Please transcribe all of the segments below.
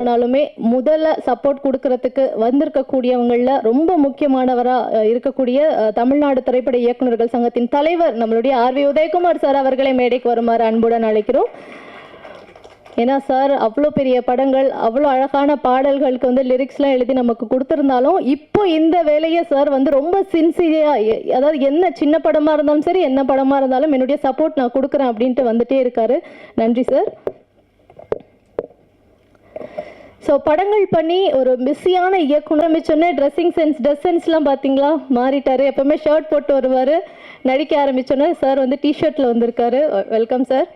ஆனாலுமே முதல்ல சப்போர்ட் கொடுக்கறதுக்கு வந்திருக்கக்கூடியவங்கள ரொம்ப முக்கியமானவராக இருக்கக்கூடிய தமிழ்நாடு திரைப்பட இயக்குநர்கள் சங்கத்தின் தலைவர் நம்மளுடைய ஆர்வி உதயகுமார் சார் அவர்களை மேடைக்கு வருமாறு அன்புடன் அழைக்கிறோம். ஏன்னா சார் அவ்வளோ பெரிய படங்கள், அவ்வளோ அழகான பாடல்களுக்கு வந்து லிரிக்ஸ்லாம் எழுதி நமக்கு கொடுத்துருந்தாலும் இப்போ இந்த வேலையை சார் வந்து ரொம்ப சின்சியராக, அதாவது என்ன சின்ன படமாக இருந்தாலும் சரி, என்ன படமாக இருந்தாலும் என்னுடைய சப்போர்ட் நான் கொடுக்குறேன் அப்படின்ட்டு வந்துட்டே இருக்காரு. நன்றி சார். ஸோ படங்கள் பண்ணி ஒரு பிஸியான இயக்குனர் சொன்னே ட்ரெஸ் சென்ஸ்லாம் பார்த்தீங்களா மாறிட்டாரு. எப்பவுமே ஷர்ட் போட்டு வருவார். நடிக்க ஆரம்பிச்சோன்னே சார் வந்து டிஷர்ட்டில் வந்திருக்காரு. Welcome sir.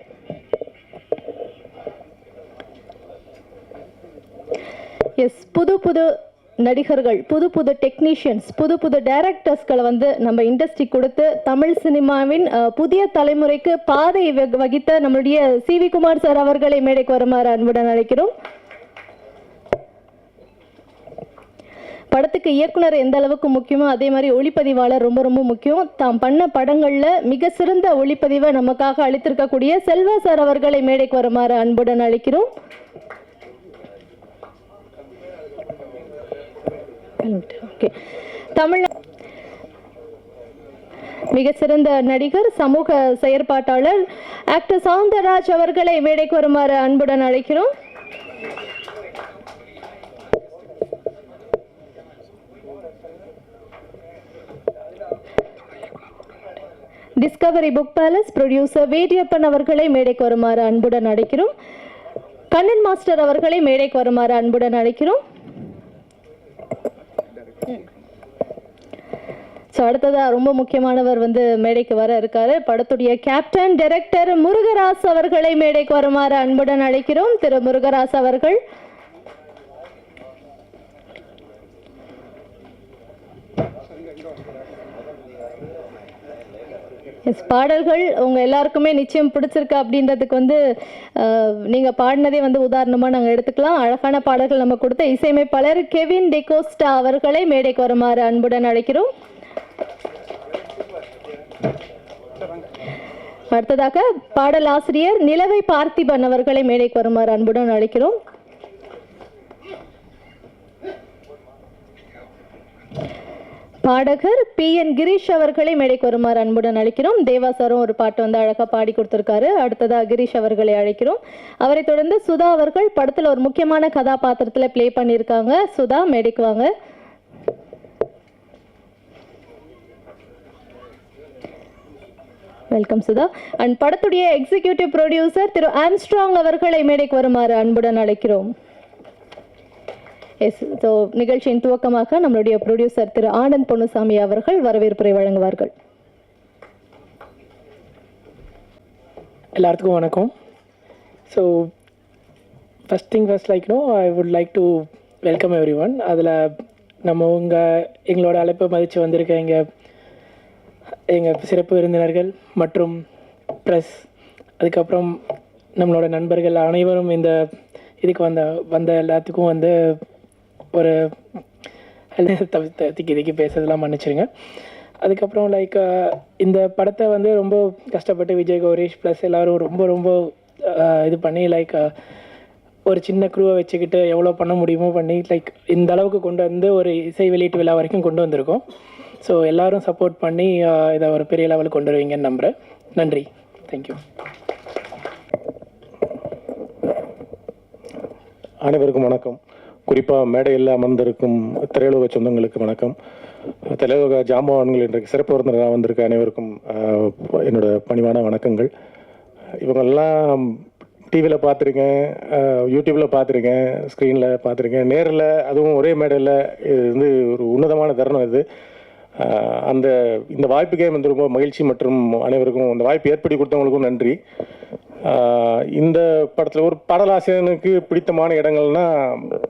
எஸ், புது புது நடிகர்கள், புது புது டெக்னீஷியன்ஸ், புது புது டைரக்டர்ஸ்களை வந்து நம்ம இண்டஸ்ட்ரி கொடுத்து தமிழ் சினிமாவின் புதிய தலைமுறைக்கு பாதை வகித்த நம்மளுடைய CV குமார் சார் அவர்களை மேடைக்கு வருமாறு அன்புடன் அழைக்கிறோம். படத்துக்கு இயக்குனர் எந்த அளவுக்கு முக்கியமோ அதே மாதிரி ஒளிப்பதிவாளர் ரொம்ப ரொம்ப முக்கியம். தாம் பண்ண படங்கள்ல மிக சிறந்த ஒளிப்பதிவை நமக்காக அளித்திருக்கக்கூடிய செல்வா சார் அவர்களை மேடைக்கு வருமாறு அன்புடன் அழைக்கிறோம். தமிழ் மிக சிறந்த நடிகர், சமூக செயற்பாட்டாளர் ஆக்டர் சவுந்தரராஜ் அவர்களை மேடைக்கு வருமாறு அன்புடன் அழைக்கிறோம். Discovery book palace producer Vediyappan அவர்களை மேடைக்கு வருமாறு அன்புடன் அழைக்கிறோம். கண்ணன் மாஸ்டர் அவர்களை மேடைக்கு வருமாறு அன்புடன் அழைக்கிறோம். ஸோ அடுத்ததா ரொம்ப முக்கியமானவர் வந்து மேடைக்கு வர இருக்காரு. படத்துடைய கேப்டன் டைரக்டர் முருகராஸ் அவர்களை மேடைக்கு வருமாறு அன்புடன் அழைக்கிறோம். திரு முருகராஸ் அவர்கள். பாடல்கள் உங்க எல்லாருக்குமே நிச்சயம் பிடிச்சிருக்கு அப்படின்றதுக்கு வந்து நீங்க பாடினதே வந்து உதாரணமா நாங்கள் எடுத்துக்கலாம். அழகான பாடல்கள் நம்ம கொடுத்த இசையமைப்பாளர் கெவின் டெகோஸ்டா அவர்களை மேடைக்கு வருமாறு அன்புடன் அழைக்கிறோம். அடுத்ததாக பாடல் ஆசிரியர் நிலவை பார்த்திபன் அவர்களை மேடைக்கு வருமாறு அன்புடன் அழைக்கிறோம். பாடகர் PN கிரீஷ் அவர்களை மேடைக்கு வருமாறு அன்புடன் அழைக்கிறோம். தேவா சாரும் ஒரு பாட்டு வந்து அழகா பாடி கொடுத்திருக்காரு. அடுத்ததா கிரீஷ் அவர்களை அழைக்கிறோம். அவரை தொடர்ந்து சுதா அவர்கள் படத்துல ஒரு முக்கியமான கதாபாத்திரத்துல பிளே பண்ணியிருக்காங்க. சுதா மேடைக்கு வாங்க. வெல்கம் சுதா. அண்ட் படத்துடைய எக்ஸிகியூட்டிவ் ப்ரொடியூசர் திரு ஆம்ஸ்ட்ராங் அவர்களை மேடைக்கு வருமாறு அன்புடன் அழைக்கிறோம். எஸ், ஸோ நிகழ்ச்சியின் துவக்கமாக நம்மளுடைய ப்ரொடியூசர் திரு ஆனந்த் பொன்னுசாமி அவர்கள் வரவேற்புரை வழங்குவார்கள். எல்லாத்துக்கும் வணக்கம். So first thing first I would like to welcome every one. அதில் நம்ம எங்களோட அழைப்பை மதித்து வந்திருக்க எங்கள் சிறப்பு விருந்தினர்கள் மற்றும் ப்ரெஸ், அதுக்கப்புறம் நம்மளோட நண்பர்கள் அனைவரும் இந்த இதுக்கு வந்த எல்லாத்துக்கும் வந்து ஒரு திக்கி பேசுறதெல்லாம் மன்னிச்சிருங்க. அதுக்கப்புறம் இந்த படத்தை வந்து ரொம்ப கஷ்டப்பட்டு விஜய் கௌரீஷ் ப்ளஸ் எல்லோரும் ரொம்ப ரொம்ப இது பண்ணி ஒரு சின்ன குரூவை வச்சுக்கிட்டு எவ்வளோ பண்ண முடியுமோ பண்ணி இந்த அளவுக்கு கொண்டு வந்து ஒரு இசை வெளியீட்டு விழா வரைக்கும் கொண்டு வந்திருக்கோம். ஸோ எல்லோரும் சப்போர்ட் பண்ணி இதை ஒரு பெரிய லெவலுக்கு கொண்டு வருவீங்கன்னு நம்புகிறேன். நன்றி, தேங்க்யூ. அனைவருக்கும் வணக்கம். குறிப்பாக மேடையில் அமர்ந்திருக்கும் திரையுலக சொந்தங்களுக்கு வணக்கம். திரையுலக ஜாம்பவான்கள் இன்றைக்கு சிறப்பு விருந்தினராக வந்திருக்க அனைவருக்கும் என்னோட பணிவான வணக்கங்கள். இவங்கெல்லாம் டிவியில் பார்த்துருக்கேன், யூடியூப்பில் பார்த்துருக்கேன், ஸ்க்ரீனில் பார்த்துருக்கேன், நேரில் அதுவும் ஒரே மேடையில். இது வந்து ஒரு உன்னதமான தருணம். இது இந்த வாய்ப்புக்கே வந்து ரொம்ப மகிழ்ச்சி மற்றும் அனைவருக்கும் இந்த வாய்ப்பு ஏற்படுத்தி கொடுத்தவங்களுக்கும் நன்றி. இந்த படத்தில் ஒரு பாடலாசிரியனுக்கு பிடித்தமான இடங்கள்னா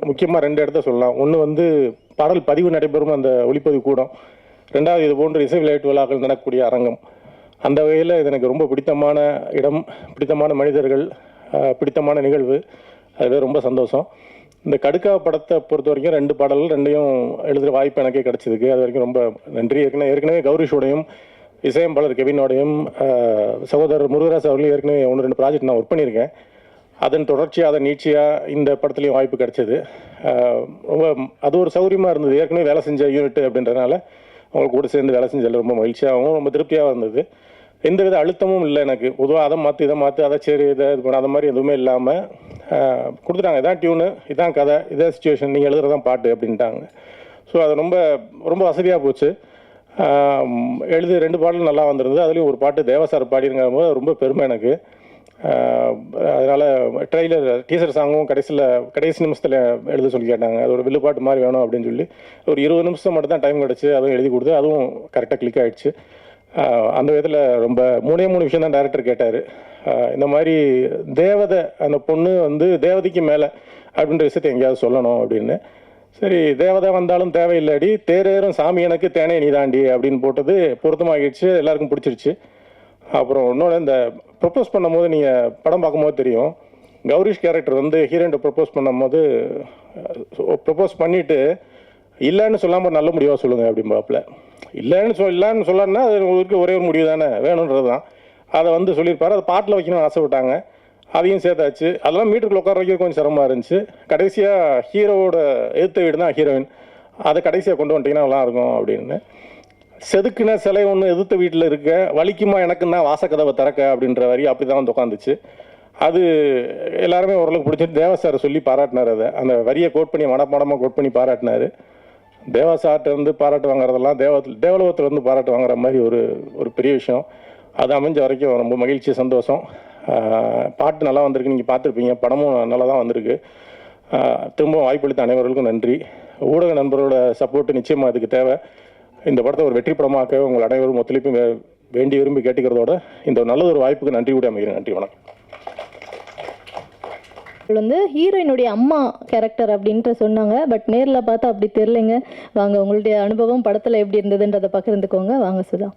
முக்கியமாக 2 இடத்த சொல்லலாம். ஒன்று வந்து பாடல் பதிவு நடைபெறும் அந்த ஒளிப்பதிவு கூடம், 2வது இது போன்ற இசை விளையாட்டு விழாக்கள் நடக்கக்கூடிய அரங்கம். அந்த வகையில் இது எனக்கு ரொம்ப பிடித்தமான இடம், பிடித்தமான மனிதர்கள், பிடித்தமான நிகழ்வு. அதுவே ரொம்ப சந்தோஷம். இந்த கடுக்கா படத்தை பொறுத்த வரைக்கும் 2 பாடல்கள் 2யும் எழுதுகிற வாய்ப்பு எனக்கே கிடச்சிருக்கு. அது வரைக்கும் ரொம்ப நன்றி. ஏற்கனவே கௌரிஷோடையும் இசையமைப்பாளர் கெவினோடையும் சகோதரர் முருகராஜ் அவர்களையும் ஏற்கனவே 1-2 ப்ராஜெக்ட் நான் ஒர்க் பண்ணியிருக்கேன். அதன் தொடர்ச்சியாக அதை நீட்சியாக இந்த படத்துலையும் வாய்ப்பு கிடைச்சது. ரொம்ப அது ஒரு சௌகரியமாக இருந்தது. ஏற்கனவே வேலை செஞ்ச யூனிட் அப்படின்றதுனால அவங்க கூட சேர்ந்து வேலை செஞ்சதில் ரொம்ப மகிழ்ச்சியாகவும் ரொம்ப திருப்தியாக இருந்தது. எந்தவித அழுத்தமும் இல்லை எனக்கு. பொதுவாக அதை மாற்றி இதை மாற்றி அதை சரி இதை இது பண்ண அதை மாதிரி எதுவுமே இல்லாமல் கொடுத்துட்டாங்க. இதான் டியூனு, இதான் கதை, இதான் சுச்சுவேஷன், நீங்கள் எழுதுறதான் பாட்டு அப்படின்ட்டாங்க. ஸோ அது ரொம்ப ரொம்ப வசதியாக போச்சு. எழுதி 2 பாடலும் நல்லா வந்திருந்தது. அதுலேயும் ஒரு பாட்டு தேவசார் பாடிருங்கிற போது ரொம்ப பெருமை எனக்கு. அதனால் டீசர் சாங்கும் கடைசி நிமிஷத்தில் எழுத சொல்லி கேட்டாங்க. அது ஒரு வில்லுப்பாட்டு மாதிரி வேணும் அப்படின்னு சொல்லி ஒரு 20 நிமிஷம் மட்டும் தான் டைம் கிடச்சி அதுவும் எழுதி கொடுத்து அதுவும் கரெக்டாக கிளிக் ஆகிடுச்சு. அந்த விதத்தில் ரொம்ப 3 விஷயம் தான் டைரக்டர் கேட்டார். இந்த மாதிரி தேவதை அந்த பொண்ணு வந்து தேவதைக்கு மேலே அப்படின்ற விஷயத்தை எங்கேயாவது சொல்லணும் அப்படின்னு. சரி, தேவதை வந்தாலும் தேவையில்லாடி தேரேறும் சாமி எனக்கு தேனே நீதாண்டி அப்படின்னு போட்டது பொருத்தமாகிடுச்சு, எல்லாருக்கும் பிடிச்சிருச்சு. அப்புறம் இன்னொன்று, இந்த ப்ரப்போஸ் பண்ணும்போது நீங்கள் படம் பார்க்கும்போது தெரியும், கௌரிஷ் கேரக்டர் வந்து ஹீரோயின்ட்ட ப்ரப்போஸ் பண்ணும்போது ப்ரப்போஸ் பண்ணிவிட்டு இல்லைன்னு சொல்லாமல் நல்ல முடிவாக சொல்லுங்கள் அப்படிம்பாப்பில். இல்லைன்னு சொல்லணும்னா அது உங்களுக்கு ஒரே ஒரு முடிவு தானே வேணுன்றது தான். அதை வந்து சொல்லியிருப்பார். அதை பாட்டில் வைக்கணும்னு ஆசைப்பட்டாங்க, அதையும் சேர்த்தாச்சு. அதெல்லாம் மீட்டருக்குள்ள உட்கார வைக்க கொஞ்சம் சிரமமாக இருந்துச்சு. கடைசியாக ஹீரோவோட எதிர்த்த வீடு தான் ஹீரோயின், அதை கடைசியாக கொண்டு வந்துட்டிங்கன்னா நல்லாயிருக்கும் அப்படின்னு. செதுக்குன சிலை ஒன்று எதிர்த்த வீட்டில் இருக்க, வலிக்குமா எனக்குன்னா வாசக்கதவை திறக்க அப்படின்ற வரி அப்படி தான் வந்து உட்காந்துச்சு. அது எல்லாருமே ஓரளவுக்கு பிடிச்சிட்டு தேவசாரை சொல்லி பாராட்டினார். அதை அந்த வரியை கோட் பண்ணி மனப்பாடமாக கோட் பண்ணி பாராட்டினார். தேவசார்ட்ட இருந்து பாராட்டு வாங்குறதெல்லாம் தேவலோகத்தில் வந்து பாராட்டு வாங்குற மாதிரி ஒரு பெரிய விஷயம். அது அமைஞ்ச வரைக்கும் ரொம்ப மகிழ்ச்சி, சந்தோஷம். பாட்டு நல்லா வந்திருக்கு, நீங்கள் பார்த்துருப்பீங்க. படமும் நல்லா தான் வந்திருக்கு. திரும்பவும் வாய்ப்பளித்த அனைவர்களுக்கும் நன்றி. ஊடக நண்பரோட சப்போர்ட்டு நிச்சயமாக அதுக்கு தேவை. இந்த படத்தை ஒரு வெற்றி படமாக்க உங்கள் அனைவரும் ஒத்துழைப்பு வேண்டி விரும்பி கேட்டுக்கிறதோட இந்த நல்ல ஒரு வாய்ப்புக்கு நன்றி கூட அமைகிறேன். நன்றி, வணக்கம். வந்து ஹீரோயினுடைய அம்மா கேரக்டர் அப்படின்ட்டு சொன்னாங்க. பட் நேரில் பார்த்தா அப்படி தெரியலைங்க. வாங்க, உங்களுடைய அனுபவம் படத்தில் எப்படி இருந்ததுன்றதை பகிர்ந்துக்கோங்க. வாங்க சுதா.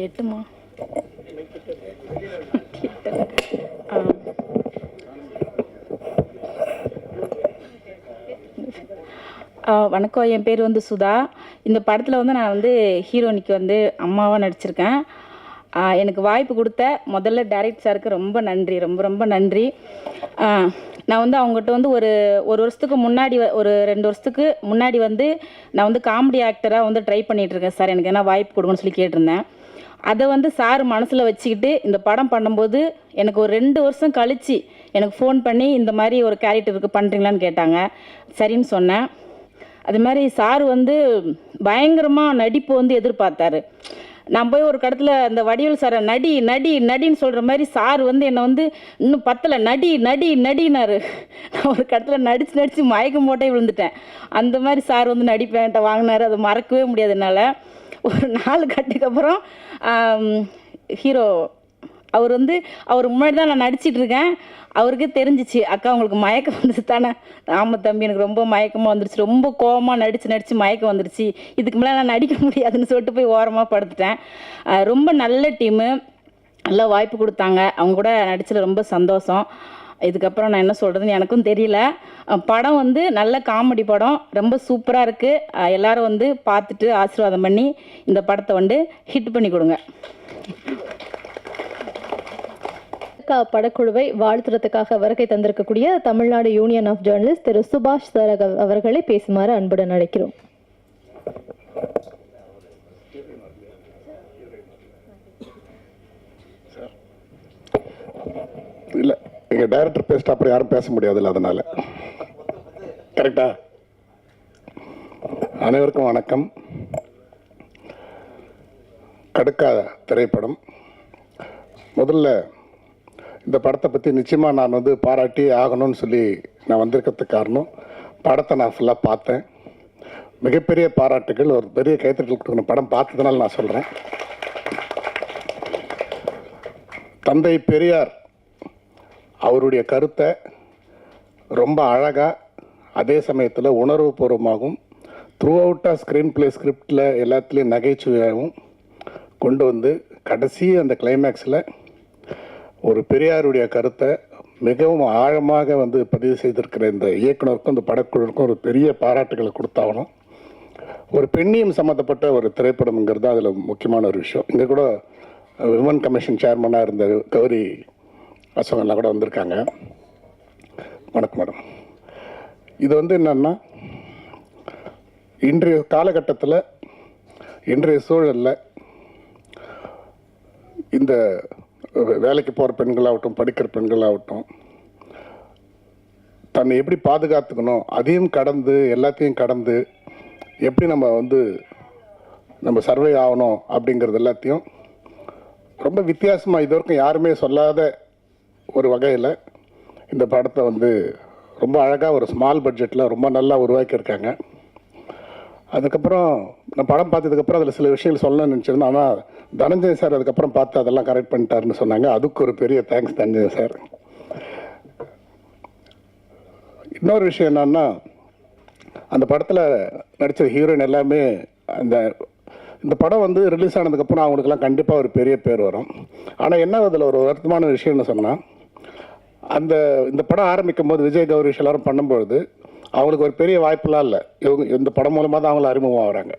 எட்டுமா வணக்கம், என் பேர் வந்து சுதா. இந்த படத்தில் வந்து நான் வந்து ஹீரோனிக்கு வந்து அம்மாவாக நடிச்சிருக்கேன். எனக்கு வாய்ப்பு கொடுத்த முதல்ல டைரக்டர் சாருக்கு ரொம்ப நன்றி, ரொம்ப ரொம்ப நன்றி. நான் வந்து அவங்ககிட்ட வந்து ஒரு வருஷத்துக்கு முன்னாடி, ஒரு 2 வருஷத்துக்கு முன்னாடி வந்து நான் வந்து காமெடி ஆக்டராக வந்து ட்ரை பண்ணிகிட்ருக்கேன் சார், எனக்கு என்ன வாய்ப்பு கொடுங்கன்னு சொல்லி கேட்டிருந்தேன். அதை வந்து சார் மனசில் வச்சுக்கிட்டு இந்த படம் பண்ணும்போது எனக்கு ஒரு 2 வருஷம் கழித்து எனக்கு ஃபோன் பண்ணி இந்த மாதிரி ஒரு கேரக்டருக்கு பண்ணுறீங்களான்னு கேட்டாங்க. சரின்னு சொன்னேன். அது மாதிரி சார் வந்து பயங்கரமாக நடிப்பு வந்து எதிர்பார்த்தாரு. நான் போய் ஒரு கடத்தில் அந்த வடிவேல் சாரை நடின்னு சொல்கிற மாதிரி சார் வந்து என்னை வந்து இன்னும் பத்தலை நடினாரு. நான் ஒரு கடத்தில் நடித்து மயக்கம் போட்டே விழுந்துட்டேன். அந்த மாதிரி சார் வந்து நடிப்பேன்ட்ட வாங்கினார். அதை மறக்கவே முடியாது என்னால். ஒரு 4 கட்டுக்கு அப்புறம் ஹீரோ அவர் முன்னாடி தான் நான் நடிச்சிட்ருக்கேன். அவருக்கே தெரிஞ்சிச்சு, அக்கா உங்களுக்கு மயக்கம் வந்துச்சு தானே. ஆமாம் தம்பி, எனக்கு ரொம்ப மயக்கமாக வந்துருச்சு, ரொம்ப கோபமாக நடித்து மயக்கம் வந்துருச்சு, இதுக்கு மேலே நான் நடிக்க முடியாதுன்னு சொல்லிட்டு போய் ஓரமாக படுத்துட்டேன். ரொம்ப நல்ல டீமு, நல்லா வாய்ப்பு கொடுத்தாங்க. அவங்க கூட நடிச்சதில் ரொம்ப சந்தோஷம். இதுக்கப்புறம் நான் என்ன சொல்கிறதுன்னு எனக்கும் தெரியல. படம் வந்து நல்ல காமெடி படம், ரொம்ப சூப்பராக இருக்குது. எல்லோரும் வந்து பார்த்துட்டு ஆசீர்வாதம் பண்ணி இந்த படத்தை வந்து ஹிட் பண்ணி கொடுங்க. படக்குழுவை வாழ்த்துறதுக்காக வருகை தந்திருக்கக்கூடிய தமிழ்நாடு யூனியன் ஆஃப் ஜேர்னலிஸ்ட் திரு சுபாஷ் சார் அவர்களை பேசுமாறு அன்புடன் அழைக்கிறோம். இல்லை, எங்கள் டைரக்டர் பேசிட்டு அப்புறம் யாரும் பேச முடியாதுல்ல, அதனால் கரெக்டா. அனைவருக்கும் வணக்கம். கடுக்காத திரைப்படம். முதல்ல இந்த படத்தை பற்றி நிச்சயமாக நான் வந்து பாராட்டி ஆகணும்னு சொல்லி நான் வந்திருக்கிறதுக்கு காரணம், படத்தை நான் ஃபுல்லாக பார்த்தேன். மிகப்பெரிய பாராட்டுகள், ஒரு பெரிய கைத்தட்டல் கொடுக்கணும். படம் பார்த்ததுனால நான் சொல்கிறேன். தந்தை பெரியார் அவருடைய கருத்தை ரொம்ப அழகாக, அதே சமயத்தில் உணர்வுபூர்வமாகவும், த்ரூ அவுட்டாக ஸ்க்ரீன் பிளே ஸ்கிரிப்டில் எல்லாத்துலேயும் நகைச்சுவையாகவும் கொண்டு வந்து கடைசி அந்த கிளைமேக்ஸில் ஒரு பெரியாருடைய கருத்தை மிகவும் ஆழமாக வந்து பதிவு செய்திருக்கிற இந்த இயக்குனருக்கும் இந்த படக்குழுவுக்கும் ஒரு பெரிய பாராட்டுகளை கொடுத்தாகணும். ஒரு பெண்ணியம் சம்மந்தப்பட்ட ஒரு திரைப்படம்ங்கிறது தான் அதில் முக்கியமான ஒரு விஷயம். இங்கே கூட விமன் கமிஷன் சேர்மனாக இருந்த கௌரி அசோகன்லாம் கூட வந்திருக்காங்க. வணக்கம் மேடம். இது வந்து என்னன்னா, இன்றைய காலகட்டத்தில் இன்றைய சூழலில் இந்த வேலைக்கு போகிற பெண்களாகட்டும், படிக்கிற பெண்களாகட்டும், தன்னை எப்படி பாதுகாத்துக்கணும், அதையும் கடந்து எல்லாத்தையும் கடந்து எப்படி நம்ம வந்து நம்ம சர்வே ஆகணும் அப்படிங்கிறது எல்லாத்தையும் ரொம்ப வித்தியாசமாக இது வரைக்கும் யாருமே சொல்லாத ஒரு வகையில் இந்த படத்தை வந்து ரொம்ப அழகாக ஒரு ஸ்மால் பட்ஜெட்டில் ரொம்ப நல்லா உருவாக்கியிருக்காங்க. அதுக்கப்புறம் நான் படம் பார்த்ததுக்கப்புறம் அதில் சில விஷயங்கள் சொல்லணும்னு நினச்சிருந்தேன். ஆனால் தனஞ்சய் சார் அதுக்கப்புறம் பார்த்து அதெல்லாம் கரெக்ட் பண்ணிட்டாருன்னு சொன்னாங்க. அதுக்கு ஒரு பெரிய தேங்க்ஸ் தனஞ்சய் சார். இன்னொரு விஷயம் என்னன்னா, அந்த படத்தில் நடித்த ஹீரோயின் எல்லாமே இந்த படம் வந்து ரிலீஸ் ஆனதுக்கப்புறம் அவங்களுக்கெல்லாம் கண்டிப்பாக ஒரு பெரிய பேர் வரும். ஆனால் என்ன அதில் ஒரு வருத்தமான விஷயம்னு சொன்னால், இந்த படம் ஆரம்பிக்கும் போது விஜய் கௌரிஷ் எல்லாரும் பண்ணும்பொழுது அவங்களுக்கு ஒரு பெரிய வாய்ப்புலாம் இல்லை. இவங்க இந்த படம் மூலமாக தான் அவங்கள அறிமுகம் ஆகிறாங்க.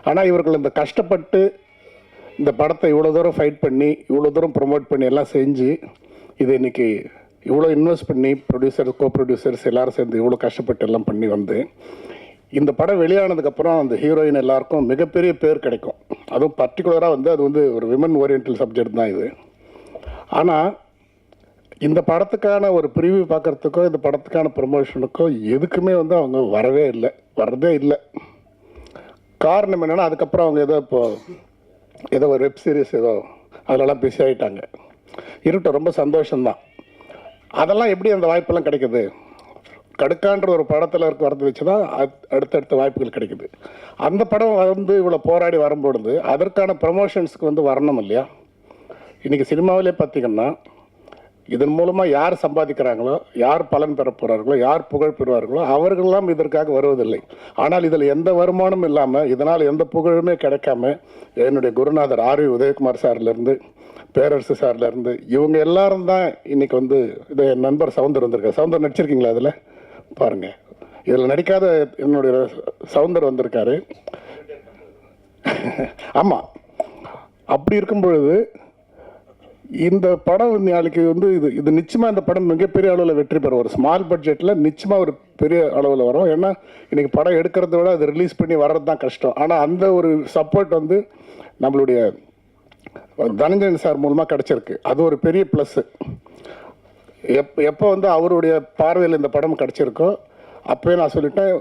ஆனால் இவர்கள் இந்த கஷ்டப்பட்டு இந்த படத்தை இவ்வளோ தூரம் ஃபைட் பண்ணி, இவ்வளோ தூரம் ப்ரொமோட் பண்ணி எல்லாம் செஞ்சு, இது இன்னைக்கு இவ்வளோ இன்வெஸ்ட் பண்ணி ப்ரொடியூசர், கோ ப்ரொடியூசர்ஸ் எல்லோரும் சேர்ந்து இவ்வளோ கஷ்டப்பட்டு எல்லாம் பண்ணி வந்து இந்த படம் வெளியானதுக்கப்புறம் அந்த ஹீரோயின் எல்லாருக்கும் மிகப்பெரிய பேர் கிடைக்கும். அதுவும் பர்டிகுலராக வந்து அது வந்து ஒரு விமன் ஓரியன்டல் சப்ஜெக்ட் தான் இது. ஆனால் இந்த படத்துக்கான ஒரு ப்ரிவியூ பார்க்குறதுக்கோ, இந்த படத்துக்கான ப்ரொமோஷனுக்கோ எதுக்குமே வந்து அவங்க வரதே இல்லை. காரணம் என்னென்னா, அதுக்கப்புறம் அவங்க ஏதோ ஒரு வெப் சீரிஸ் அதிலெல்லாம் பிஸி ஆகிட்டாங்க. இருக்கட்டும், ரொம்ப சந்தோஷம்தான். அதெல்லாம் எப்படி அந்த வாய்ப்பெல்லாம் கிடைக்குது? கடுக்கான்ற ஒரு படத்தில் வரது வச்சு தான் அடுத்தடுத்த வாய்ப்புகள் கிடைக்குது. அந்த படம் வந்து இவ்வளோ போராடி வரும்பொழுது அதற்கான ப்ரமோஷன்ஸுக்கு வந்து வரணும் இல்லையா? இன்றைக்கி சினிமாவிலே பார்த்திங்கன்னா, இதன் மூலமாக யார் சம்பாதிக்கிறாங்களோ, யார் பலன் பெற போகிறார்களோ, யார் புகழ் பெறுவார்களோ அவர்களெல்லாம் இதற்காக வருவதில்லை. ஆனால் இதில் எந்த வருமானமும் இல்லாமல், இதனால் எந்த புகழுமே கிடைக்காம, என்னுடைய குருநாதர் ஆர்வி உதயகுமார் சார்லேருந்து, பேரரசு சார்லேருந்து இவங்க எல்லாரும் தான் இன்றைக்கி வந்து இது. என் நண்பர் சவுந்தர் வந்திருக்காரு. சவுந்தர் நடிச்சிருக்கீங்களா? அதில் பாருங்கள், இதில் நடிக்காத என்னுடைய சவுந்தர் வந்திருக்காரு. ஆமாம். அப்படி இருக்கும் பொழுது இந்த படம் நாளைக்கு வந்து இது நிச்சயமாக இந்த படம் மிகப்பெரிய அளவில் வெற்றி பெறும். ஒரு ஸ்மால் பட்ஜெட்டில் நிச்சயமாக ஒரு பெரிய அளவில் வரும். ஏன்னா இன்றைக்கி படம் எடுக்கிறத விட அது ரிலீஸ் பண்ணி வர்றது தான் கஷ்டம். ஆனால் அந்த ஒரு சப்போர்ட் வந்து நம்மளுடைய தனஞ்சயன் சார் மூலமாக கிடச்சிருக்கு. அது ஒரு பெரிய ப்ளஸ்ஸு. எப்போ வந்து அவருடைய பார்வையில் இந்த படம் கிடச்சிருக்கோ அப்போயே நான் சொல்லிட்டேன்,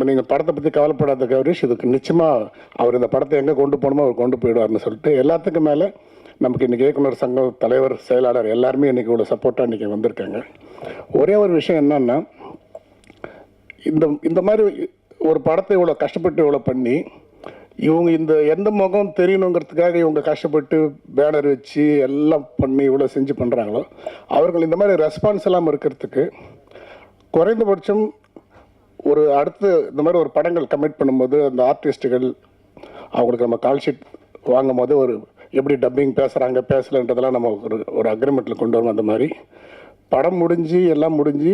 நீங்கள் படத்தை பற்றி கவலைப்படாத கௌரிஷ், இதுக்கு நிச்சயமாக அவர் இந்த படத்தை எங்கே கொண்டு போகணுமோ அவர் கொண்டு போயிடுவார்னு சொல்லிட்டு, எல்லாத்துக்கும் மேலே நமக்கு இன்றைக்கி இயக்குனர் சங்கம் தலைவர், செயலாளர் எல்லாருமே இன்றைக்கி இவ்வளோ சப்போர்ட்டாக இன்றைக்கி வந்திருக்காங்க. ஒரே ஒரு விஷயம் என்னன்னா, இந்த மாதிரி ஒரு படத்தை இவ்வளோ கஷ்டப்பட்டு இவ்வளோ பண்ணி இவங்க எந்த முகம் தெரியணுங்கிறதுக்காக இவங்க கஷ்டப்பட்டு பேனர் வச்சு எல்லாம் பண்ணி இவ்வளோ செஞ்சு பண்ணுறாங்களோ, அவர்கள் இந்த மாதிரி ரெஸ்பான்ஸ் எல்லாம் இருக்கிறதுக்கு குறைந்தபட்சம் அடுத்து இந்த மாதிரி ஒரு படங்கள் கமிட் பண்ணும்போது அந்த ஆர்டிஸ்ட்டுகள் அவங்களுக்கு நம்ம கால் ஷீட் வாங்கும் போது எப்படி டப்பிங் பேசுகிறாங்க பேசலைன்றதெல்லாம் நம்ம ஒரு அக்ரிமெண்ட்டில் கொண்டு வரோம். அந்த மாதிரி படம் எல்லாம் முடிஞ்சு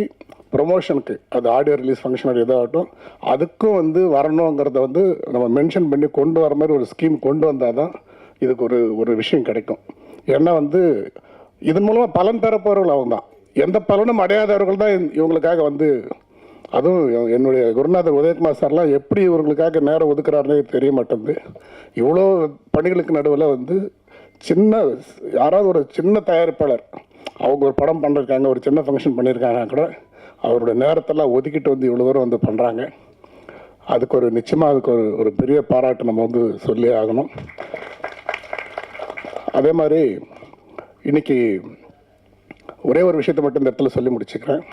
ப்ரொமோஷனுக்கு, அது ஆடியோ ரிலீஸ் ஃபங்க்ஷன் எதாகட்டும், அதுக்கும் வந்து வரணுங்கிறத வந்து நம்ம மென்ஷன் பண்ணி கொண்டு வர மாதிரி ஒரு ஸ்கீம் கொண்டு வந்தால் தான் இதுக்கு ஒரு விஷயம் கிடைக்கும். ஏன்னா வந்து இதன் மூலமாக பலன் பெற போகிறவர்கள் அவங்க தான். எந்த பலனும் அடையாதவர்கள் தான் இவங்களுக்காக வந்து, அதுவும் என்னுடைய குருநாதர் உதயகுமார் சார்லாம் எப்படி இவர்களுக்காக நேரம் ஒதுக்குறாருன்னே தெரிய மாட்டேங்குது. இவ்வளோ பணிகளுக்கு நடுவில் வந்து யாராவது ஒரு சின்ன தயாரிப்பாளர் அவங்க ஒரு படம் பண்ணியிருக்காங்க, ஒரு சின்ன ஃபங்க்ஷன் பண்ணியிருக்காங்க கூட அவருடைய நேரத்தெல்லாம் ஒதுக்கிட்டு வந்து இவ்வளோ தூரம் வந்து பண்ணுறாங்க. அதுக்கு நிச்சயமாக அதுக்கு ஒரு பெரிய பாராட்டு நம்ம வந்து சொல்லி ஆகணும். அதே மாதிரி இன்னைக்கு ஒரே ஒரு விஷயத்தை மட்டும் இந்த இடத்துல சொல்லி முடிச்சுக்கிறேன்.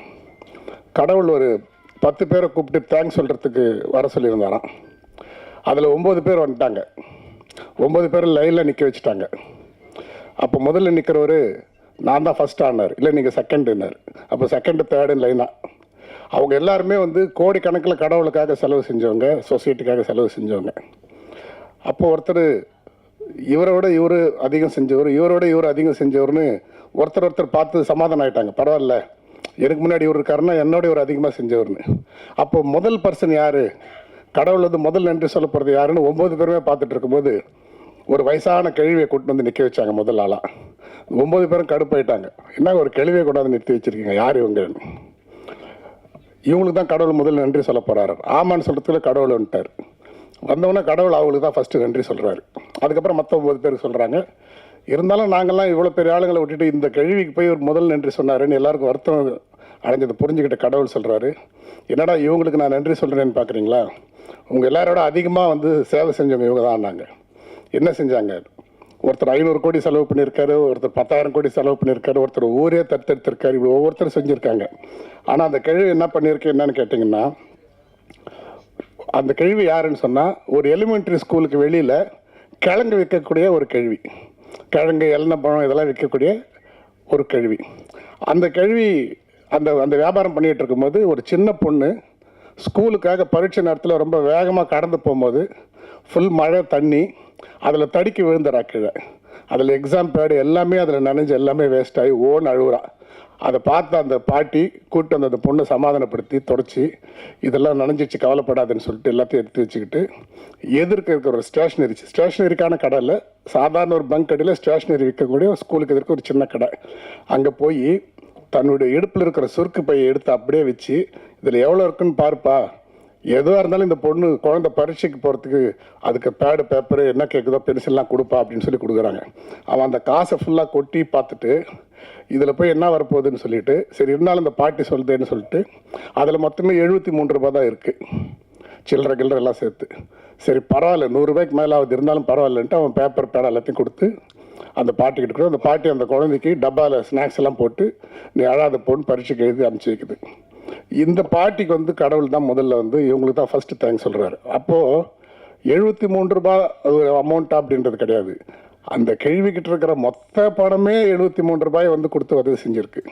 கடவுள் ஒரு 10 பேரை கூப்பிட்டு தேங்க்ஸ் சொல்கிறதுக்கு வர சொல்லியிருந்தாராம். அதில் 9 பேர் வந்துட்டாங்க. 9 பேர் லைனில் நிற்க வச்சுட்டாங்க. அப்போ முதல்ல நிற்கிறவர் நான் தான் ஃபஸ்ட் ஆனார், இல்லை நீங்கள் செகண்டுன்னார். அப்போ செகண்டு தேர்டு லைனாக அவங்க எல்லாருமே வந்து கோடிக்கணக்கில் கடவுளுக்காக செலவு செஞ்சவங்க, சொசைட்டிக்காக செலவு செஞ்சவங்க. அப்போ ஒருத்தர் இவரோட அதிகம் செஞ்சவர், இவரோட அதிகம் செஞ்சவர்னு ஒருத்தர் பார்த்து சமாதானம் ஆகிட்டாங்க. பரவாயில்ல, எனக்கு முன்னாடி இவர் இருக்காருன்னா என்னோட ஒரு அதிகமாக செஞ்சவர்னு. அப்போ முதல் பர்சன் யார், கடவுள் வந்து முதல் நன்றி சொல்ல போகிறது யாருன்னு 9 பேருமே பார்த்துட்டு இருக்கும்போது ஒரு வயசான கேள்வியை கூட்டு வந்து நிற்க வச்சாங்க முதல் ஆளாக. 9 பேரும் கடுப்பாயிட்டாங்க. என்ன ஒரு கேள்வியை கொண்டாந்து நிறுத்தி வச்சிருக்கீங்க, யார் இவங்க? இவங்களுக்கு தான் கடவுள் முதல் நன்றி சொல்ல போகிறாரு. ஆமான்னு சொல்கிறதுக்குள்ள கடவுள் வந்துட்டார். வந்தவொடனே கடவுள் அவங்களுக்கு தான் ஃபஸ்ட்டு நன்றி சொல்கிறாரு. அதுக்கப்புறம் மற்ற 9 பேருக்கு சொல்கிறாங்க. இருந்தாலும் நாங்கள்லாம் இவ்வளோ பெரிய ஆளுங்களை விட்டுட்டு இந்த கேள்விக்கு போய் ஒரு முதல் நன்றி சொன்னாருன்னு எல்லாருக்கும் வருத்தம் அடைஞ்சதை புரிஞ்சுக்கிட்ட கடவுள் சொல்கிறாரு, என்னடா இவங்களுக்கு நான் நன்றி சொல்கிறேன்னு பார்க்குறீங்களா? உங்கள் எல்லாரோட அதிகமாக வந்து சேவை செஞ்சவங்க இவங்க தான். நாங்கள் என்ன செஞ்சாங்க? ஒருத்தர் 500 கோடி செலவு பண்ணியிருக்காரு, ஒருத்தர் 10,000 கோடி செலவு பண்ணியிருக்காரு, ஒருத்தர் ஊரே தத்தெடுத்திருக்காரு. இப்படி ஒவ்வொருத்தரும் செஞ்சுருக்காங்க. ஆனால் அந்த கேள்வி என்ன பண்ணியிருக்கு என்னன்னு கேட்டிங்கன்னா, அந்த கேள்வி யாருன்னு சொன்னால் ஒரு எலிமெண்ட்ரி ஸ்கூலுக்கு வெளியில் கிழங்கு விற்கக்கூடிய ஒரு கேள்வி, கிழங்கு எண்ணெய் பழம் இதெல்லாம் விற்கக்கூடிய ஒரு கேள்வி. அந்த கேள்வி அந்த அந்த வியாபாரம் பண்ணிகிட்டு இருக்கும்போது ஒரு சின்ன பொண்ணு ஸ்கூலுக்காக பரீட்சை நேரத்தில் ரொம்ப வேகமாக கடந்து போகும்போது ஃபுல் மழை தண்ணி அதில் தடுக்கி விழுந்துறா கீழே. அதில் எக்ஸாம் பேடு எல்லாமே அதில் நனைஞ்சு எல்லாமே வேஸ்ட் ஆகி ஓன்னு அழுகுறா. அதை பார்த்து அந்த பாட்டி கூப்பிட்டு அந்த பொண்ணை சமாதானப்படுத்தி தொடச்சி இதெல்லாம் நனைஞ்சிச்சு கவலைப்படாதுன்னு சொல்லிட்டு எல்லாத்தையும் எடுத்து வச்சுக்கிட்டு எதிர்க்க இருக்கிற ஒரு ஸ்டேஷ்னரிக்கான கடையில் சாதாரண ஒரு பங்க் கடையில் ஸ்டேஷ்னரி விற்கக்கூடிய ஸ்கூலுக்கு எதிர்க்க ஒரு சின்ன கடை. அங்கே போய் தன்னுடைய இடுப்பில் இருக்கிற சுருக்கு பையை எடுத்து அப்படியே வச்சு இதில் எவ்வளோ இருக்குன்னு பார்ப்பா, எதுவாக இருந்தாலும் இந்த பொண்ணு குழந்தை பரீட்சைக்கு போகிறதுக்கு அதுக்கு பேடு பேப்பரு என்ன கேட்குதோ பென்சில்லாம் கொடுப்பா அப்படின்னு சொல்லி கொடுக்குறாங்க. அவன் அந்த காசை ஃபுல்லாக கொட்டி பார்த்துட்டு இதில் போய் என்ன வரப்போகுதுன்னு சொல்லிட்டு சரி இருந்தாலும் இந்த பாட்டி சொல்லுதேன்னு சொல்லிட்டு அதில் மொத்தமே 73 ரூபா தான் இருக்குது, சில்லறை கில்லறை எல்லாம் சேர்த்து. சரி பரவாயில்ல, 100 ரூபாய்க்கு மேலே ஆகுது இருந்தாலும் பரவாயில்லன்ட்டு அவன் பேப்பர் பேடை எல்லாத்தையும் கொடுத்து அந்த பாட்டிக்கிட்டு கூட அந்த பாட்டி அந்த குழந்தைக்கு டப்பாவில் ஸ்நாக்ஸ் எல்லாம் போட்டு நீ அழாத பொண்ணு பரீட்சைக்கு எழுதி அனுப்பிச்சி வைக்குது. இந்த பாட்டிக்கு வந்து கடவுள் தான் முதல்ல வந்து இவங்களுக்கு தான் ஃபஸ்ட்டு தேங்க்ஸ் சொல்கிறாரு. அப்போது 73 ரூபா ஒரு அமௌண்ட்டா அப்படின்றது கிடையாது. அந்த கேள்விக்கிட்ட இருக்கிற மொத்த பணமே 73 ரூபாய் வந்து கொடுத்து உதவி செஞ்சுருக்கு.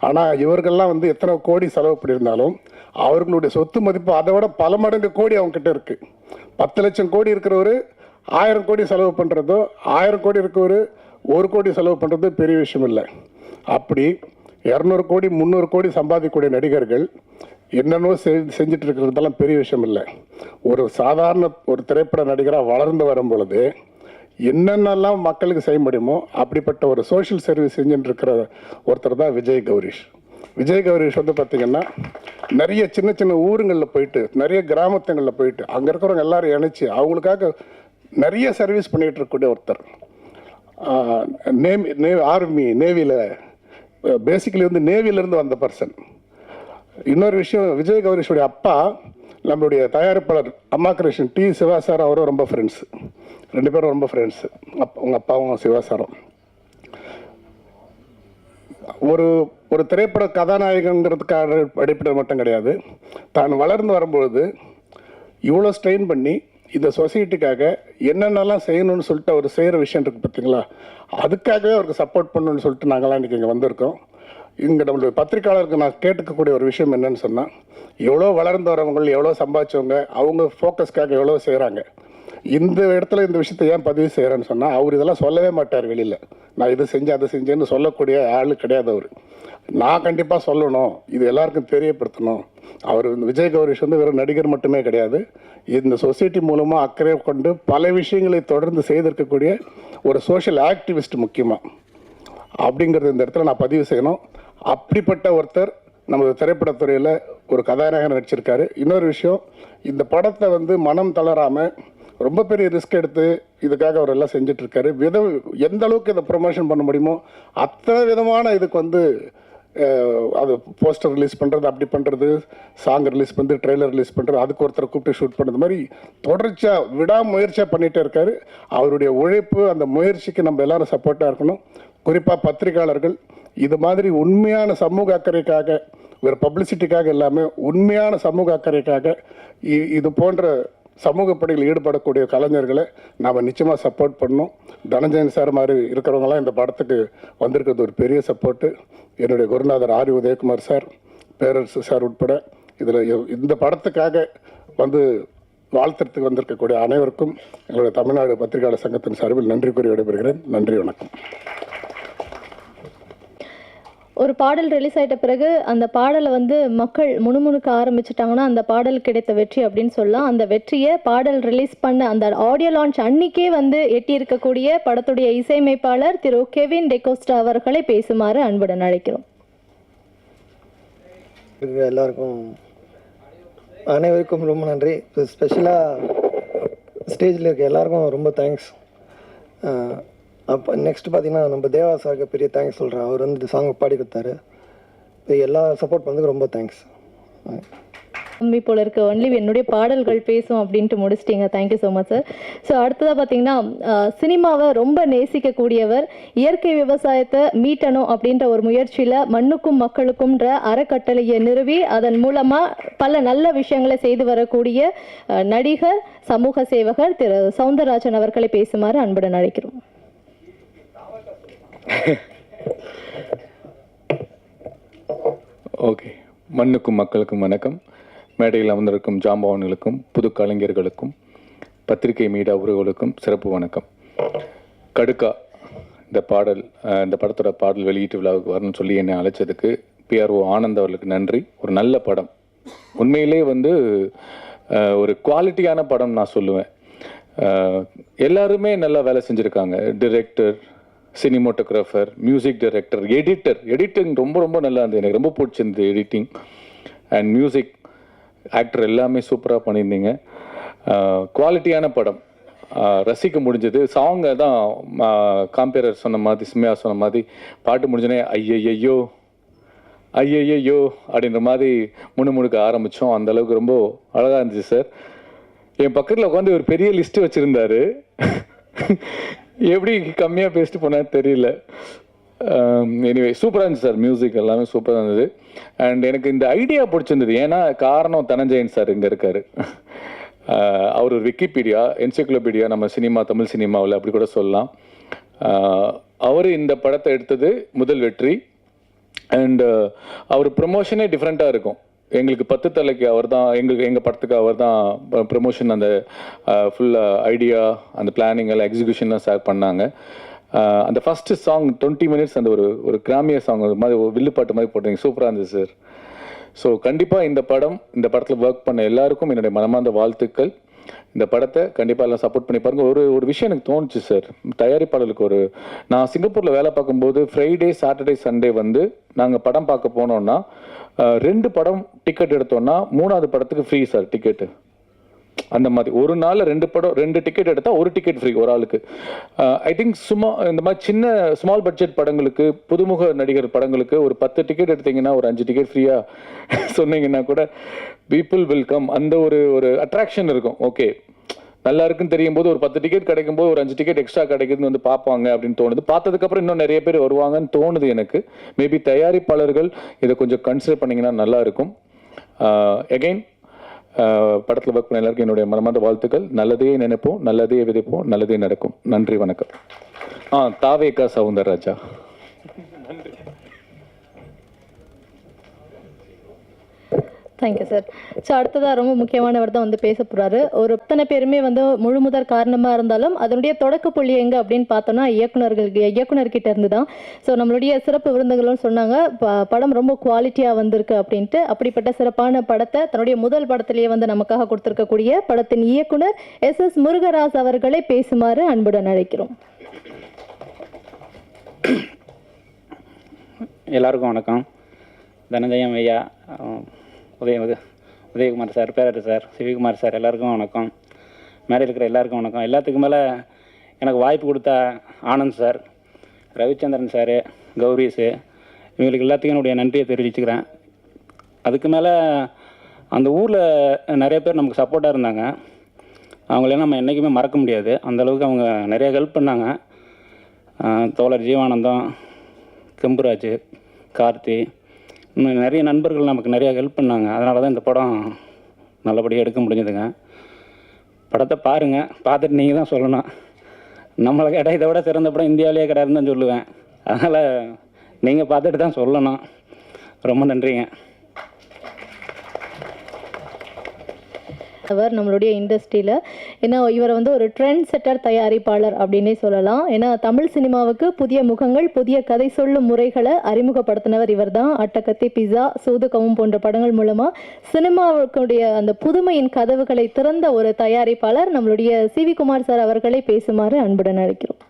ஆனால் இவர்கள்லாம் வந்து எத்தனை கோடி செலவு பண்ணியிருந்தாலும் அவர்களுடைய சொத்து மதிப்பு அதை விட பல மடங்கு கோடி அவங்ககிட்ட இருக்குது. 10 லட்சம் கோடி இருக்கிறவர் 1000 கோடி செலவு பண்ணுறதோ 1000 கோடி இருக்கவர் 1 கோடி செலவு பண்ணுறது பெரிய விஷயம் இல்லை. அப்படி 200 கோடி 300 கோடி சம்பாதிக்கக்கூடிய நடிகர்கள் என்னென்னோ செஞ்சுட்டு இருக்கிறதெல்லாம் பெரிய விஷயம் இல்லை. ஒரு சாதாரண ஒரு திரைப்பட நடிகராக வளர்ந்து வரும் பொழுது என்னென்னலாம் மக்களுக்கு செய்ய முடியுமோ அப்படிப்பட்ட ஒரு சோஷியல் சர்வீஸ் செஞ்சுட்டு இருக்கிற ஒருத்தர் தான் விஜய் கௌரீஷ். விஜய் கௌரீஷ் வந்து பார்த்திங்கன்னா நிறைய சின்ன சின்ன ஊருங்களில் போயிட்டு நிறைய கிராமத்துங்களில் போயிட்டு அங்கே இருக்கிறவங்க எல்லாரும் இணைச்சி அவங்களுக்காக நிறைய சர்வீஸ் பண்ணிகிட்டு இருக்கக்கூடிய ஒருத்தர். ஆர்மி நேவியில் பேசிக்கலி வந்து நேவியிலேருந்து வந்த பர்சன். இன்னொரு விஷயம், விஜய் கௌரீஷுடைய அப்பா நம்மளுடைய தயாரிப்பாளர் அம்மா கிருஷ்ணன் டி சிவா சார் அவரும் ரொம்ப ஃப்ரெண்ட்ஸு, 2 பேரும் ரொம்ப ஃப்ரெண்ட்ஸு. உங்கள் அப்பாவும் சிவா சாரும் ஒரு ஒரு திரைப்பட கதாநாயகங்கிறதுக்கான அடிப்படை மட்டும் கிடையாது, தான் வளர்ந்து வரும்பொழுது இவ்வளோ ஸ்ட்ரெயின் பண்ணி இந்த சொசைட்டிக்காக என்னென்னலாம் செய்யணும்னு சொல்லிட்டு அவர் செய்கிற விஷயம் இருக்குது பார்த்தீங்களா, அதுக்காகவே அவருக்கு சப்போர்ட் பண்ணணும்னு சொல்லிட்டு நாங்களாம் இன்றைக்கி இங்கே வந்திருக்கோம். இங்கே நம்மளுடைய பத்திரிக்கையாளருக்கு நான் கேட்டுக்கக்கூடிய ஒரு விஷயம் என்னன்னு சொன்னால், எவ்வளோ வளர்ந்து வரவங்க எவ்வளோ சம்பாதிச்சவங்க அவங்க ஃபோக்கஸ்க்காக எவ்வளோ செய்கிறாங்க. இந்த இடத்துல இந்த விஷயத்தை ஏன் பதிவு செய்கிறேன்னு சொன்னால், அவர் இதெல்லாம் சொல்லவே மாட்டார் வெளியில். நான் இது செஞ்சேன் அதை செஞ்சேன்னு சொல்லக்கூடிய ஆள் கிடையாது அவர். நான் கண்டிப்பாக சொல்லணும், இது எல்லாருக்கும் தெரியப்படுத்தணும். அவர் விஜய் கௌரீஷ் வந்து வெறும் நடிகர் மட்டுமே கிடையாது, இந்த சொசைட்டி மூலமாக அக்கறை கொண்டு பல விஷயங்களை தொடர்ந்து செய்திருக்கக்கூடிய ஒரு சோஷியல் ஆக்டிவிஸ்ட் முக்கியமாக அப்படிங்கிறது இந்த இடத்துல நான் பதிவு செய்யணும். அப்படிப்பட்ட ஒருத்தர் நமது திரைப்படத்துறையில் ஒரு கதாநாயகன் நடிச்சிருக்காரு. இன்னொரு விஷயம், இந்த படத்தை வந்து மனம் தளராமல் ரொம்ப பெரிய ரிஸ்க் எடுத்து இதுக்காக அவர் எல்லாம் செஞ்சிட்ருக்காரு. எந்த அளவுக்கு இதை ப்ரொமோஷன் பண்ண முடியுமோ அத்தனை விதமான இதுக்கு வந்து அது போஸ்டர் ரிலீஸ் பண்ணுறது, அப்படி பண்ணுறது, சாங் ரிலீஸ் பண்ணுறது, ட்ரெய்லர் ரிலீஸ் பண்ணுறது, அதுக்கு ஒருத்தரை கூப்பிட்டு ஷூட் பண்ணுறது மாதிரி தொடர்ச்சியாக விடாமுயற்சியாக பண்ணிகிட்டே இருக்கார். அவருடைய உழைப்பு அந்த முயற்சிக்கு நம்ம எல்லாரும் சப்போர்ட்டாக இருக்கணும். குறிப்பாக பத்திரிகையாளர்கள் இது மாதிரி உண்மையான சமூக அக்கறைக்காக, ஒரு பப்ளிசிட்டிக்காக இல்லாமல் உண்மையான சமூக அக்கறைக்காக இது போன்ற சமூக பணியில் ஈடுபடக்கூடிய கலைஞர்களை நாம் நிச்சயமாக சப்போர்ட் பண்ணணும். தனஞ்சயன் சார் மாதிரி இருக்கிறவங்களாம் இந்த படத்துக்கு வந்திருக்கிறது ஒரு பெரிய சப்போர்ட்டு. என்னுடைய குருநாதர் ஆர் உதயகுமார் சார், பேரரசு சார் உட்பட இதில் இந்த படத்துக்காக வந்து வாழ்த்துறதுக்கு வந்திருக்கக்கூடிய அனைவருக்கும் எங்களுடைய தமிழ்நாடு பத்திரிகையாளர் சங்கத்தின் சார்பில் நன்றி கூறி விடைபெறுகிறேன். நன்றி, வணக்கம். ஒரு பாடல் ரிலீஸ் ஆயிட்ட பிறகு அந்த பாடலை வந்து மக்கள் முணுமுணுக்க ஆரம்பிச்சிட்டாங்கன்னா அந்த பாடல் கிடைத்த வெற்றி அப்படின்னு சொல்லலாம். அந்த வெற்றியை பாடல் ரிலீஸ் பண்ண அந்த ஆடியோ லான்ச் அன்னைக்கே வந்து எட்டி இருக்கக்கூடிய படத்துடைய இசையமைப்பாளர் திரு கெவின் டெகோஸ்டா அவர்களை பேசுமாறு அன்புடன் அழைக்கிறோம். எல்லாருக்கும் அனைவருக்கும் ரொம்ப நன்றி. ஸ்பெஷலாக ஸ்டேஜில் இருக்க எல்லாருக்கும் ரொம்ப தேங்க்ஸ். அப்போ நெக்ஸ்ட் பார்த்தீங்கன்னா நம்ம தேவா சாருக்கு பெரிய தேங்க்ஸ் சொல்கிறேன். அவர் வந்து இந்த சாங் பாடி கொடுத்தாரு. எல்லா சப்போர்ட் பண்ணதுக்கு ரொம்ப தேங்க்ஸ். தம்பி போல இருக்க ஒன்லி என்னுடைய பாடல்கள் பேசும் அப்படின்ட்டு முடிச்சிட்டிங்க. Thank you so much sir. So அடுத்ததாக பார்த்தீங்கன்னா சினிமாவை ரொம்ப நேசிக்கக்கூடியவர், இயற்கை விவசாயத்தை மீட்டணும் அப்படின்ற ஒரு முயற்சியில் மண்ணுக்கும் மக்களுக்கும்ன்ற அறக்கட்டளையை நிறுவி அதன் மூலமாக பல நல்ல விஷயங்களை செய்து வரக்கூடிய நடிகர், சமூக சேவகர் திரு சவுந்தரராஜன் அவர்களை பேசுமாறு அன்புடன் அழைக்கிறோம். ஓகே, மண்ணுக்கும் மக்களுக்கும் வணக்கம். மேடையில் அமர்ந்திருக்கும் ஜாம்பவான்களுக்கும் புது கலைஞர்களுக்கும் பத்திரிகை மீடியா உறவுகளுக்கும் சிறப்பு வணக்கம். கடுக்கா இந்த படத்தோட பாடல் வெளியீட்டு விழாவுக்கு வரணும்னு சொல்லி என்னை அழைச்சதுக்கு PRO ஆனந்த் அவர்களுக்கு நன்றி. ஒரு நல்ல படம், உண்மையிலே வந்து ஒரு குவாலிட்டியான படம் நான் சொல்லுவேன். எல்லாருமே நல்லா வேலை செஞ்சுருக்காங்க. Director, cinematographer, music director, editing ரொம்ப ரொம்ப நல்லா இருந்தது. எனக்கு ரொம்ப பிடிச்சிருந்தது எடிட்டிங் அண்ட் மியூசிக். ஆக்டர் எல்லாமே சூப்பராக பண்ணியிருந்தீங்க. குவாலிட்டியான படம், ரசிக்க முடிஞ்சது. சாங்கை தான் காம்பேரர் சொன்ன மாதிரி, சிம்யா சொன்ன மாதிரி பாட்டு முடிஞ்சோடனே ஐயையோ அப்படின்ற மாதிரி முணுமுணுக்க ஆரம்பித்தோம். அந்தளவுக்கு ரொம்ப அழகாக இருந்துச்சு சார். என் பக்கத்தில் உட்காந்து ஒரு பெரிய லிஸ்ட்டு வச்சுருந்தாரு. எப்படி கம்மியாக பேசிட்டு போனால் தெரியல. எனிவே சூப்பராக இருந்துச்சு சார். மியூசிக் எல்லாமே சூப்பராக இருந்தது. அண்ட் எனக்கு இந்த ஐடியா பிடிச்சிருந்தது. ஏன்னா காரணம் தனஞ்சயன் சார் இங்கே இருக்கார். அவர் ஒரு விக்கிபீடியா, என்சைக்ளோபீடியா நம்ம சினிமா, தமிழ் சினிமாவில் அப்படி கூட சொல்லலாம். அவர் இந்த படத்தை எடுத்தது முதல் வெற்றி. அண்டு அவர் ப்ரமோஷனே டிஃப்ரெண்ட்டாக இருக்கும். எங்களுக்கு 10 தலைக்கு அவர் தான், எங்கள் படத்துக்கு அவர் தான் ப்ரமோஷன், அந்த ஃபுல்லாக ஐடியா, அந்த பிளானிங் எல்லாம் எக்ஸிக்யூஷன்லாம் ஷேர் பண்ணாங்க. அந்த ஃபஸ்ட்டு சாங் 20 மினிட்ஸ் அந்த ஒரு கிராமிய சாங் மாதிரி வில்லுப்பாட்டு மாதிரி போட்டீங்க. சூப்பராக இருந்துச்சு சார். ஸோ கண்டிப்பாக இந்த படத்தில் ஒர்க் பண்ண எல்லாருக்கும் என்னுடைய மனமார்ந்த வாழ்த்துக்கள். இந்த படத்தை கண்டிப்பாக எல்லாம் சப்போர்ட் பண்ணி பாருங்கள். ஒரு விஷயம் எனக்கு தோணுச்சு சார், தயாரிப்பாளர்களுக்கு நான் சிங்கப்பூரில் வேலை பார்க்கும்போது ஃப்ரைடே, சாட்டர்டே, சண்டே வந்து நாங்கள் படம் பார்க்க போனோன்னா 2 படம் டிக்கெட் எடுத்தோன்னா 3ஆவது படத்துக்கு ஃப்ரீ சார் டிக்கெட்டு. அந்த மாதிரி ஒரு நாளில் 2 டிக்கெட் எடுத்தால் 1 டிக்கெட் ஃப்ரீ ஒரு ஆளுக்கு. ஐ திங்க் சும்மா இந்த மாதிரி சின்ன ஸ்மால் பட்ஜெட் படங்களுக்கு, புதுமுக நடிகர் படங்களுக்கு ஒரு 10 டிக்கெட் எடுத்தீங்கன்னா ஒரு 5 டிக்கெட் ஃப்ரீயாக சொன்னீங்கன்னா கூட பீப்புள் வில் கம். அந்த ஒரு அட்ராக்ஷன் இருக்கும். ஓகே, நல்லா இருக்குன்னு தெரியும் போது ஒரு 10 டிக்கெட் கிடைக்கும் போது ஒரு 5 டிக்கெட் எக்ஸ்ட்ரா கிடைக்குதுன்னு வந்து பார்ப்பாங்க அப்படின்னு தோணுது. பார்த்ததுக்கப்புறம் இன்னும் நிறைய பேர் வருவாங்கன்னு தோணுது எனக்கு. மேபி தயாரிப்பாளர்கள் இதை கொஞ்சம் கன்சிடர் பண்ணிங்கன்னா நல்லா இருக்கும். எகைன் படத்தில் ஒர்க் பண்ண எல்லாருக்கும் என்னுடைய மனமார்ந்த வாழ்த்துக்கள். நல்லதே நினைப்போம், நல்லதே விதைப்போம், நல்லதே நடக்கும். நன்றி, வணக்கம். தாவேகா சவுந்தரராஜா. நன்றி. Thank you sir. ஸோ அடுத்ததாக ரொம்ப முக்கியமானவர் தான் வந்து பேச போகிறாரு. ஒரு அத்தனை பேருமே வந்து முழுமுதற் காரணமாக இருந்தாலும் அதனுடைய தொடக்க புள்ளி எங்கே அப்படின்னு பார்த்தோன்னா இயக்குனர்கிட்ட இருந்து தான். ஸோ நம்மளுடைய சிறப்பு விருந்துகளும் சொன்னாங்க படம் ரொம்ப குவாலிட்டியாக வந்திருக்கு அப்படின்ட்டு. அப்படிப்பட்ட சிறப்பான படத்தை தன்னுடைய முதல் படத்திலேயே வந்து நமக்காக கொடுத்துருக்கக்கூடிய படத்தின் இயக்குனர் SS முருகராஜ் அவர்களை பேசுமாறு அன்புடன் அழைக்கிறோம். எல்லாருக்கும் வணக்கம். தனஞ்சயம் ஐயா, உதயகுமார் சார், பேரர் சார், சிவகுமார் சார், எல்லாருக்கும் வணக்கம். மேடையில் இருக்கிற எல்லாருக்கும் வணக்கம். எல்லாத்துக்கும் மேலே எனக்கு வாய்ப்பு கொடுத்த ஆனந்த் சார், ரவிச்சந்திரன் சார், கௌரிஸு, இவங்களுக்கு எல்லாத்துக்கும் என்னுடைய நன்றியை தெரிவிச்சுக்கிறேன். அதுக்கு மேலே அந்த ஊரில் நிறைய பேர் நமக்கு சப்போர்ட்டாக இருந்தாங்க. அவங்களெல்லாம் நம்ம என்றைக்குமே மறக்க முடியாது. அந்தளவுக்கு அவங்க நிறைய ஹெல்ப் பண்ணாங்க. தோழர் ஜீவானந்தம், கெம்புராஜ், கார்த்தி, இன்னும் நிறைய நண்பர்கள் நமக்கு நிறையா ஹெல்ப் பண்ணாங்க. அதனால தான் இந்த படம் நல்லபடியாக எடுக்க முடிஞ்சதுங்க. படத்தை பாருங்கள், பார்த்துட்டு நீங்கள் தான் சொல்லணும். நம்மளை கேட்டால் இதை விட சிறந்த படம் இந்தியாவிலேயே கிடையாதுன்னு தான் சொல்லுவேன். அதனால் நீங்கள் பார்த்துட்டு தான் சொல்லணும். ரொம்ப நன்றிங்க. அவர் நம்மளுடைய இண்டஸ்ட்ரியில் ஏன்னா இவரை வந்து ஒரு ட்ரெண்ட் செட்டர் தயாரிப்பாளர் அப்படின்னே சொல்லலாம். ஏன்னா தமிழ் சினிமாவுக்கு புதிய முகங்கள், புதிய கதை சொல்லும் முறைகளை அறிமுகப்படுத்தினவர் இவர் தான். அட்டகத்தி, பிஸா, சூதுகவும் போன்ற படங்கள் மூலமா சினிமாவுக்குடைய அந்த புதுமையின் கதவுகளை திறந்த ஒரு தயாரிப்பாளர் நம்மளுடைய சிவி குமார் சார் அவர்களை பேசுமாறு அன்புடன் அழைக்கிறோம்.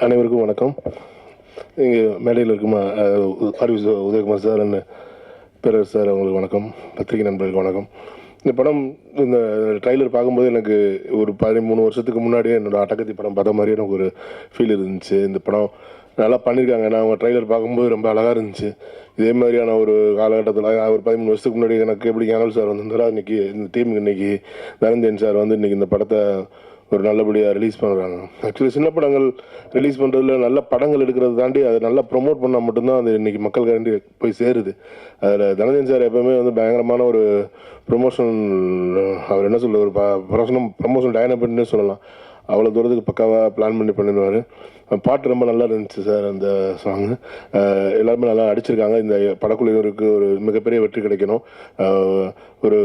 அனைவருக்கும் வணக்கம். இங்கே மேடையில் இருக்குமா Udhayakumar sir and Perarasu sir, அவங்களுக்கு வணக்கம். பத்திரிகை நண்பர்களுக்கு வணக்கம். இந்த படம், இந்த ட்ரைலர் பார்க்கும்போது எனக்கு ஒரு 13 வருஷத்துக்கு முன்னாடியே என்னோட அட்டகத்தி படம் பார்த்த மாதிரியே எனக்கு ஒரு ஃபீல் இருந்துச்சு. இந்த படம் நல்லா பண்ணியிருக்காங்க. நான் அவங்க ட்ரைலர் பார்க்கும்போது ரொம்ப அழகாக இருந்துச்சு. இதே மாதிரியான ஒரு காலகட்டத்தில் ஒரு 13 வருஷத்துக்கு முன்னாடி எனக்கு எப்படி ஞானல் சார் வந்திருந்தாரோ, இன்றைக்கி இந்த டீமுக்கு இன்றைக்கி தனஞ்சயன் சார் வந்து இன்றைக்கி இந்த படத்தை ஒரு நல்லபடியாக ரிலீஸ் பண்ணுறாங்க. ஆக்சுவலி சின்ன படங்கள் ரிலீஸ் பண்ணுறதுல நல்ல படங்கள் எடுக்கிறத தாண்டி அதை நல்லா ப்ரொமோட் பண்ணால் மட்டும்தான் அது இன்றைக்கி மக்கள் கரண்டி போய் சேருது. அதில் தனஞ்சயன் சார் எப்போவுமே வந்து பயங்கரமான ஒரு ப்ரொமோஷன், அவர் என்ன சொல்ல, ஒரு ப்ரொமோஷன் டைனபிட்னே சொல்லலாம். அவ்வளோ தூரத்துக்கு பக்காவாக பிளான் பண்ணி பண்ணிடுவார். பாட்டு ரொம்ப நல்லா இருந்துச்சு சார். அந்த சாங்கு எல்லாருமே நல்லா அடிச்சிருக்காங்க. இந்த படக்குழுவினருக்கு ஒரு மிகப்பெரிய வெற்றி கிடைக்கணும். ஒரு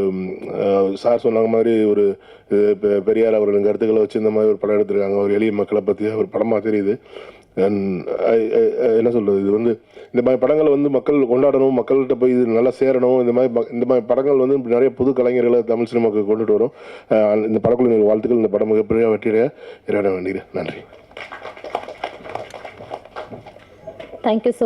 சார் சொன்னாங்க மாதிரி ஒரு பெரியார் அவர்களின் கருத்துக்களை வச்சு இந்த மாதிரி ஒரு படம் எடுத்திருக்காங்க. ஒரு எளிய மக்களை பற்றி ஒரு படமாக தெரியுது. என்ன சொல்கிறது, இது வந்து இந்த மாதிரி படங்களை வந்து மக்கள் கொண்டாடணும், மக்கள்கிட்ட போய் இது நல்லா சேரணும். இந்த மாதிரி படங்கள் வந்து நிறைய புது கலைஞர்களை தமிழ் சினிமாவுக்கு கொண்டுட்டு வரும். இந்த படக்குழுவினர் வாழ்த்துக்கள். இந்த படம் மிகப்பெரிய வெற்றியை இறைவன வேண்டிக்கிறேன். நன்றி. Thank you so